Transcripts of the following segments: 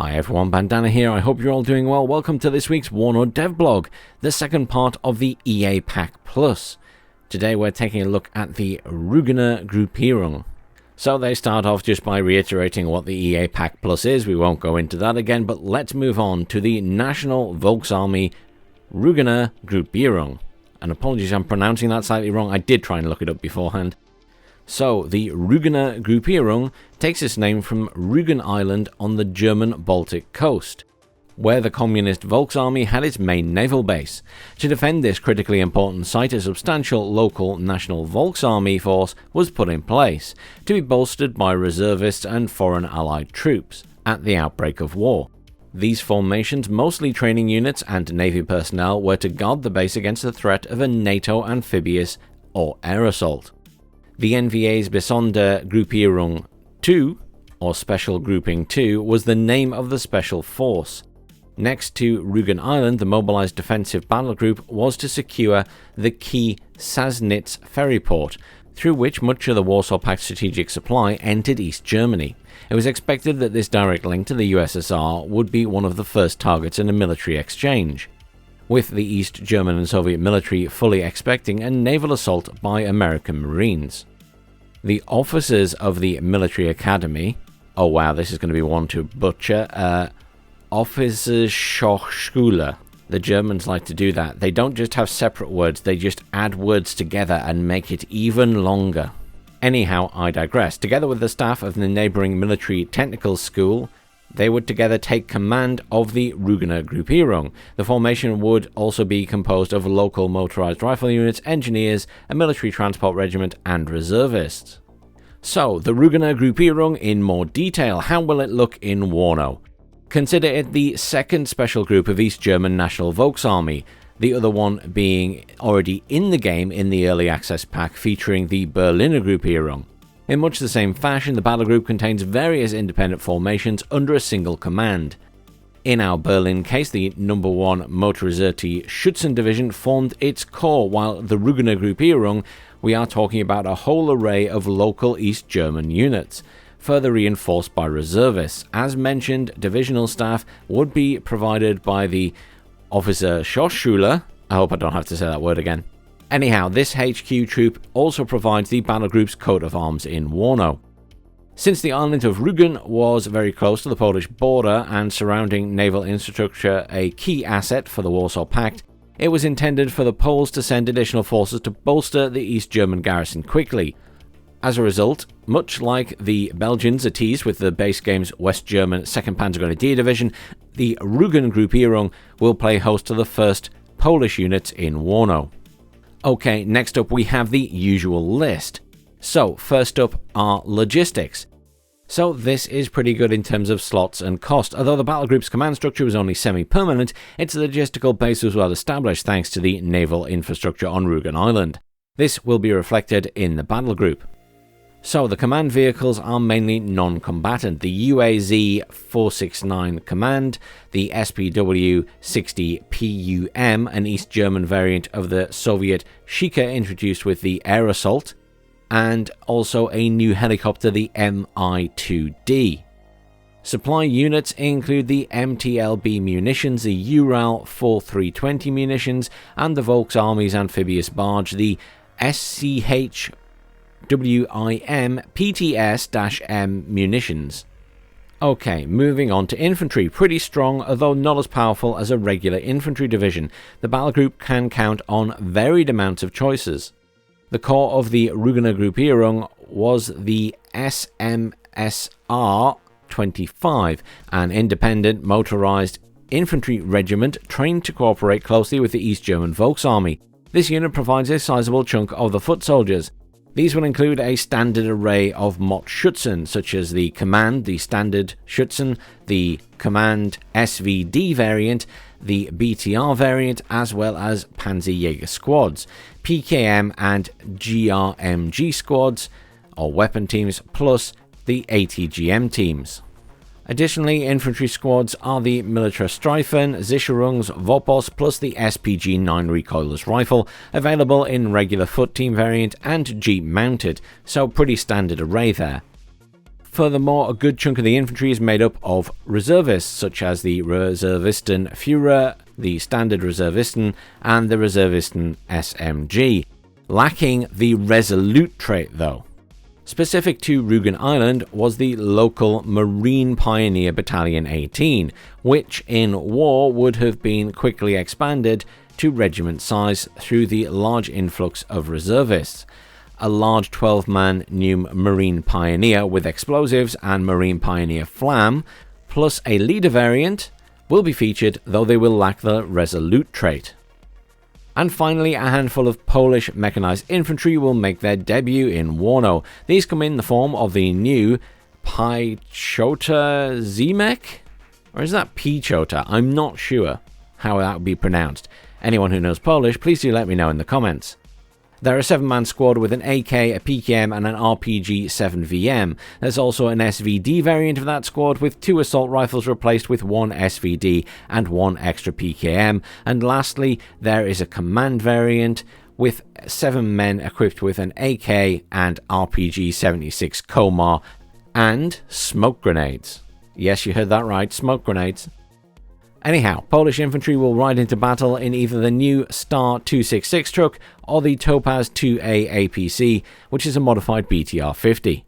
Hi everyone, Bandanner here. I hope you're all doing well. Welcome to this week's WARNO dev blog, the second part of the EA Pack Plus. Today we're taking a look at the Rügener Gruppierung. So they start off just by reiterating what the EA Pack Plus is. We won't go into that again, but let's move on to the National Volksarmee Rügener Gruppierung. And apologies, I'm pronouncing that slightly wrong. I did try and look it up beforehand. So, the Rügener Gruppierung takes its name from Rügen Island on the German Baltic coast, where the Communist Volksarmee had its main naval base. To defend this critically important site, a substantial local National Volksarmee force was put in place, to be bolstered by reservists and foreign allied troops at the outbreak of war. These formations, mostly training units and Navy personnel, were to guard the base against the threat of a NATO amphibious or air assault. The NVA's Sondergruppierung 2, or Special Grouping 2, was the name of the special force. Next to Rügen Island, the mobilized defensive battle group was to secure the key Sassnitz ferry port, through which much of the Warsaw Pact strategic supply entered East Germany. It was expected that this direct link to the USSR would be one of the first targets in a military exchange, with the East German and Soviet military fully expecting a naval assault by American Marines. The officers of the military academy, oh wow, this is going to be one to butcher, Officershochschule. The Germans like to do that. They don't just have separate words, they just add words together and make it even longer. Anyhow, I digress. Together with the staff of the neighbouring military technical school, they would together take command of the Rügener Gruppierung. The formation would also be composed of local motorized rifle units, engineers, a military transport regiment, and reservists. So, the Rügener Gruppierung in more detail. How will it look in WARNO? Consider it the second special group of East German National Volksarmee, the other one being already in the game in the early access pack featuring the Berliner Gruppierung. In much the same fashion, the battle group contains various independent formations under a single command. In our Berlin case, the No. 1 Motorisierte Schützen Division formed its core, while the Rügener Gruppierung, we are talking about a whole array of local East German units, further reinforced by reservists. As mentioned, divisional staff would be provided by the Officershochschule. I hope I don't have to say that word again. Anyhow, this HQ troop also provides the battle group's coat of arms in WARNO. Since the island of Rügen was very close to the Polish border and surrounding naval infrastructure a key asset for the Warsaw Pact, it was intended for the Poles to send additional forces to bolster the East German garrison quickly. As a result, much like the Belgians are teased with the base game's West German 2nd Panzergrenadier Division, the Rügen Gruppierung will play host to the first Polish units in WARNO. Okay, next up we have the usual list. So, first up are logistics. So this is pretty good in terms of slots and cost. Although the battle group's command structure was only semi-permanent, its logistical base was well established thanks to the naval infrastructure on Rügen Island. This will be reflected in the battle group. So the command vehicles are mainly non-combatant. The UAZ 469 Command, the SPW-60 PUM, an East German variant of the Soviet Shika introduced with the air assault, and also a new helicopter, the Mi-2D. Supply units include the MTLB munitions, the Ural 4320 munitions, and the Volksarmee's amphibious barge, the SCH WIM PTS-M munitions. Okay, moving on to infantry. Pretty strong, although not as powerful as a regular infantry division. The battle group can count on varied amounts of choices. The core of the Rügener Gruppierung was the SMSR 25, an independent motorized infantry regiment trained to cooperate closely with the East German Volksarmee. This unit provides a sizable chunk of the foot soldiers. These will include a standard array of Mott-Schützen, such as the Command, the Standard Schützen, the Command SVD variant, the BTR variant, as well as Panzerjäger squads, PKM and GRMG squads, or weapon teams, plus the ATGM teams. Additionally, infantry squads are the Militärstreifen, Sicherungs, Vopos, plus the SPG-9 recoilless rifle, available in regular foot team variant and Jeep mounted, so pretty standard array there. Furthermore, a good chunk of the infantry is made up of reservists, such as the Reservisten Führer, the Standard Reservisten, and the Reservisten SMG, lacking the Resolute trait though. Specific to Rügen Island was the local Marine Pioneer Battalion 18, which in war would have been quickly expanded to regiment size through the large influx of reservists. A large 12-man new Marine Pioneer with explosives and Marine Pioneer Flam, plus a leader variant, will be featured, though they will lack the Resolute trait. And finally, a handful of Polish mechanized infantry will make their debut in WARNO. These come in the form of the new Piechota Zemek? Or is that Piechota? I'm not sure how that would be pronounced. Anyone who knows Polish, please do let me know in the comments. They're a 7-man squad with an AK, a PKM and an RPG-7VM. There's also an SVD variant of that squad with 2 assault rifles replaced with 1 SVD and 1 extra PKM. And lastly, there is a command variant with 7 men equipped with an AK and RPG-76 Komar and smoke grenades. Yes, you heard that right, smoke grenades. Anyhow, Polish infantry will ride into battle in either the new Star 266 truck or the Topaz 2A APC, which is a modified BTR-50.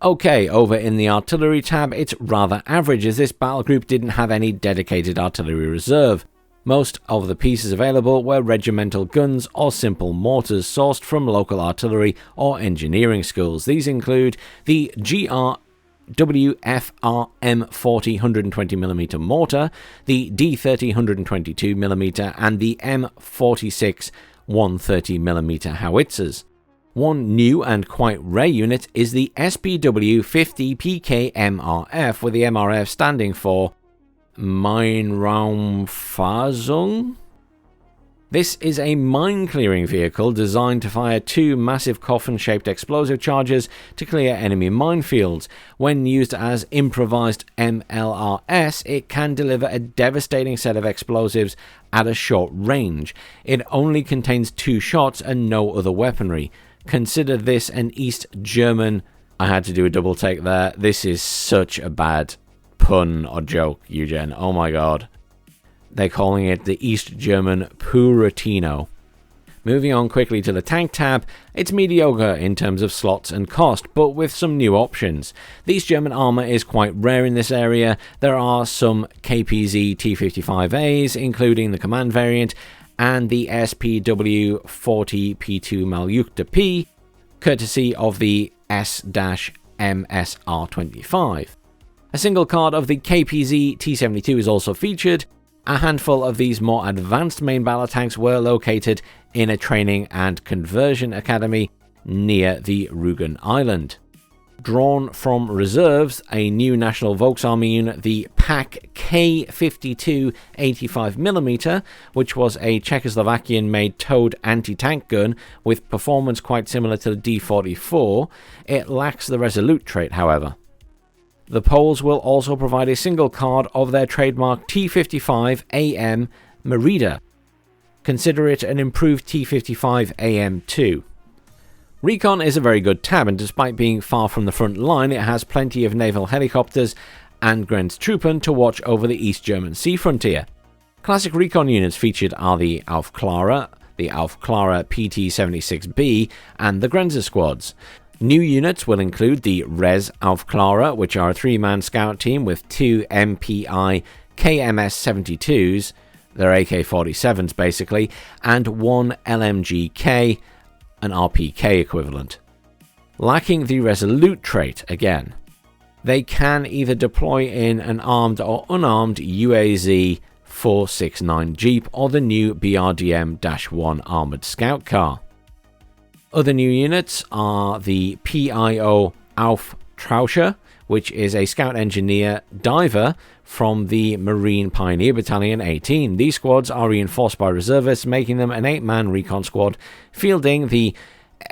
Okay, over in the artillery tab, it's rather average as this battle group didn't have any dedicated artillery reserve. Most of the pieces available were regimental guns or simple mortars sourced from local artillery or engineering schools. These include the WFRM 40 120mm mortar, the D30 122mm, and the M46 130mm howitzers. One new and quite rare unit is the SPW 50 PKMRF, with the MRF standing for Minenraumfassung. This is a mine-clearing vehicle designed to fire 2 massive coffin-shaped explosive charges to clear enemy minefields. When used as improvised MLRS, it can deliver a devastating set of explosives at a short range. It only contains 2 shots and no other weaponry. Consider this an East German... I had to do a double take there. This is such a bad pun or joke, Eugen. Oh my god. They're calling it the East German Puritino. Moving on quickly to the tank tab, it's mediocre in terms of slots and cost, but with some new options. The East German armour is quite rare in this area. There are some KPZ T55As, including the command variant, and the SPW 40 P2 Maljukta P, courtesy of the S-MSR25. A single card of the KPZ T72 is also featured. A handful of these more advanced main battle tanks were located in a training and conversion academy near the Rügen Island. Drawn from reserves, a new National Volksarmy unit, the PAK K52 85mm, which was a Czechoslovakian-made towed anti-tank gun with performance quite similar to the D44. It lacks the Resolute trait, however. The Poles will also provide a single card of their trademark T55AM Merida. Consider it an improved T55AM too. Recon is a very good tab, and despite being far from the front line, it has plenty of naval helicopters and Grenztruppen to watch over the East German sea frontier. Classic Recon units featured are the Aufklärer, the Aufklärer PT-76B, and the Grenzer squads. New units will include the Res Aufklärer, which are a 3-man scout team with 2 MPI KMS-72s, they're AK-47s basically, and 1 LMG-K, an RPK equivalent. Lacking the Resolute trait again. They can either deploy in an armed or unarmed UAZ 469 Jeep or the new BRDM-1 armoured scout car. Other new units are the PIO Auftrauscher, which is a scout engineer diver from the Marine Pioneer Battalion 18. These squads are reinforced by reservists, making them an 8-man recon squad, fielding the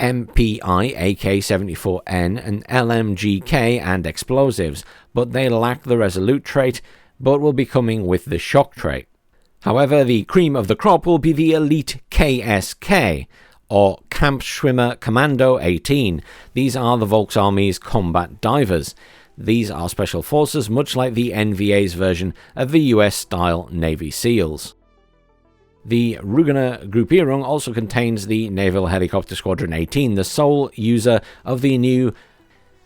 MPI AK-74N and LMG-K and explosives, but they lack the Resolute trait, but will be coming with the Shock trait. However, the cream of the crop will be the elite KSK, or Kampfschwimmer Kommando 18. These are the Volksarmy's combat divers. These are special forces much like the NVA's version of the US-style Navy SEALs. The Rügener Gruppierung also contains the Naval Helicopter Squadron 18, the sole user of the new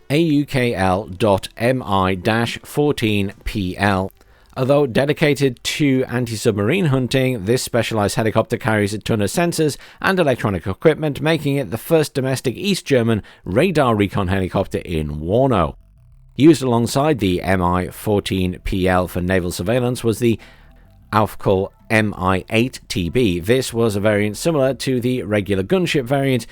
AUKL.MI-14PL. Although dedicated to anti-submarine hunting, this specialized helicopter carries a ton of sensors and electronic equipment, making it the first domestic East German radar recon helicopter in WARNO. Used alongside the Mi-14PL for naval surveillance was the Aufkul Mi-8TB. This was a variant similar to the regular gunship variant,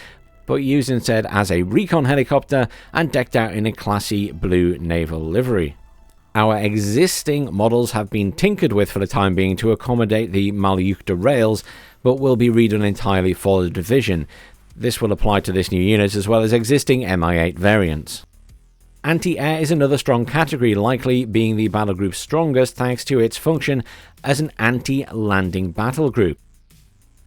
but used instead as a recon helicopter and decked out in a classy blue naval livery. Our existing models have been tinkered with for the time being to accommodate the Malyukta rails, but will be redone entirely for the division. This will apply to this new unit as well as existing Mi-8 variants. AntiAir is another strong category, likely being the battle group's strongest thanks to its function as an anti-landing battle group.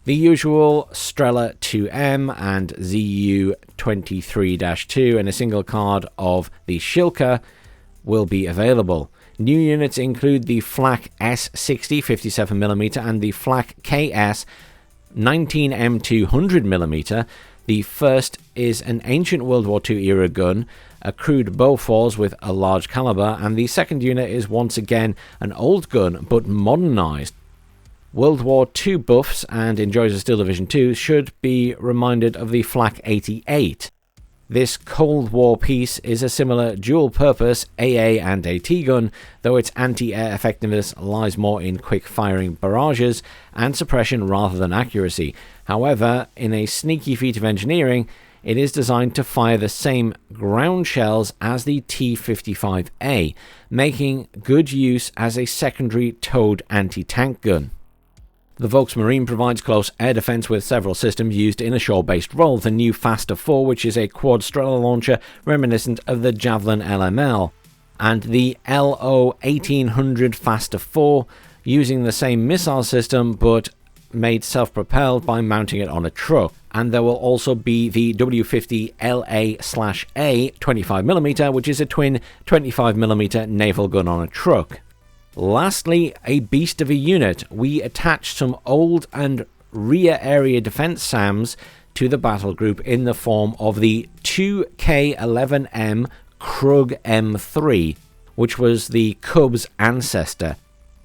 The usual Strela 2M and ZU-23-2 and a single card of the Shilka will be available. New units include the Flak S60 57mm and the Flak KS 19M 200mm. The first is an ancient World War II era gun, a crude Bofors with a large caliber, and the second unit is once again an old gun but modernized. World War II buffs and enjoyers of Steel Division 2 should be reminded of the Flak 88. This Cold War piece is a similar dual-purpose AA and AT gun, though its anti-air effectiveness lies more in quick-firing barrages and suppression rather than accuracy. However, in a sneaky feat of engineering, it is designed to fire the same ground shells as the T-55A, making good use as a secondary towed anti-tank gun. The Volksmarine provides close air defense with several systems used in a shore-based role. The new Faster 4, which is a quad Strela launcher reminiscent of the Javelin LML, and the LO 1800 Faster 4, using the same missile system but made self-propelled by mounting it on a truck. And there will also be the W50 LA/A 25mm, which is a twin 25mm naval gun on a truck. Lastly, a beast of a unit. We attached some old and rear area defense SAMs to the battle group in the form of the 2K11M Krug M3, which was the Cub's ancestor.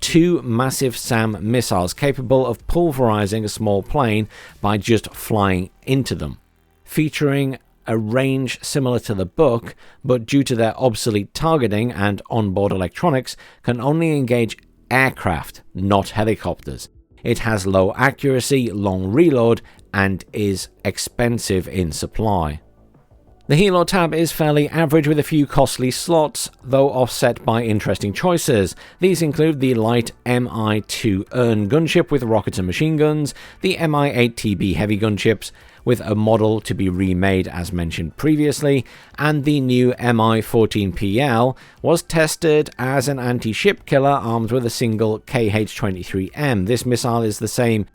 Two massive SAM missiles capable of pulverizing a small plane by just flying into them, featuring a range similar to the Buck, but due to their obsolete targeting and onboard electronics, can only engage aircraft, not helicopters. It has low accuracy, long reload, and is expensive in supply. The Helo tab is fairly average with a few costly slots, though offset by interesting choices. These include the light Mi-2 Ern gunship with rockets and machine guns, the Mi-8TB heavy gunships with a model to be remade as mentioned previously, and the new Mi-14PL was tested as an anti-ship killer armed with a single KH-23M. This missile is the same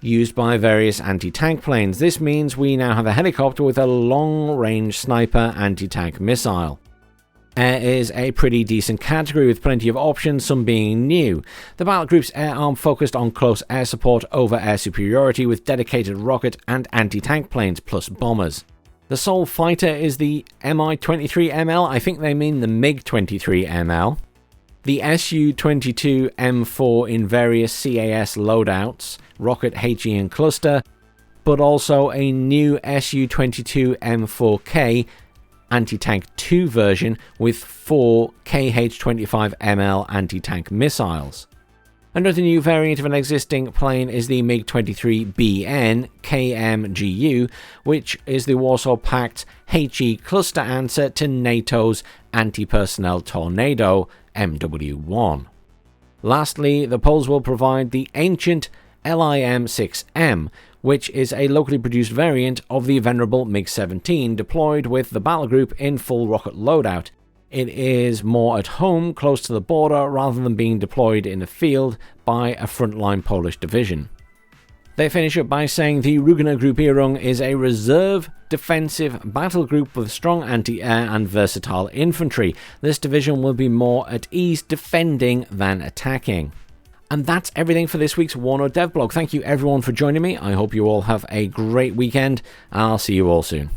used by various anti-tank planes. This means we now have a helicopter with a long-range sniper anti-tank missile. Air is a pretty decent category with plenty of options, some being new. The battle group's air arm focused on close air support over air superiority with dedicated rocket and anti-tank planes plus bombers. The sole fighter is the Mi-23ML, I think they mean the MiG-23ML. The Su-22M4 in various CAS loadouts, rocket HE and cluster, but also a new Su-22M4K anti-tank 2 version with 4 KH-25ML anti-tank missiles. Another new variant of an existing plane is the MiG-23BN KMGU, which is the Warsaw Pact HE cluster answer to NATO's anti-personnel Tornado MW1. Lastly, the Poles will provide the ancient LIM-6M, which is a locally produced variant of the venerable MiG-17 deployed with the battle group in full rocket loadout. It is more at home, close to the border, rather than being deployed in the field by a frontline Polish division. They finish up by saying the Rügener Gruppierung is a reserve defensive battle group with strong anti-air and versatile infantry. This division will be more at ease defending than attacking. And that's everything for this week's WARNO Devblog. Thank you everyone for joining me. I hope you all have a great weekend, and I'll see you all soon.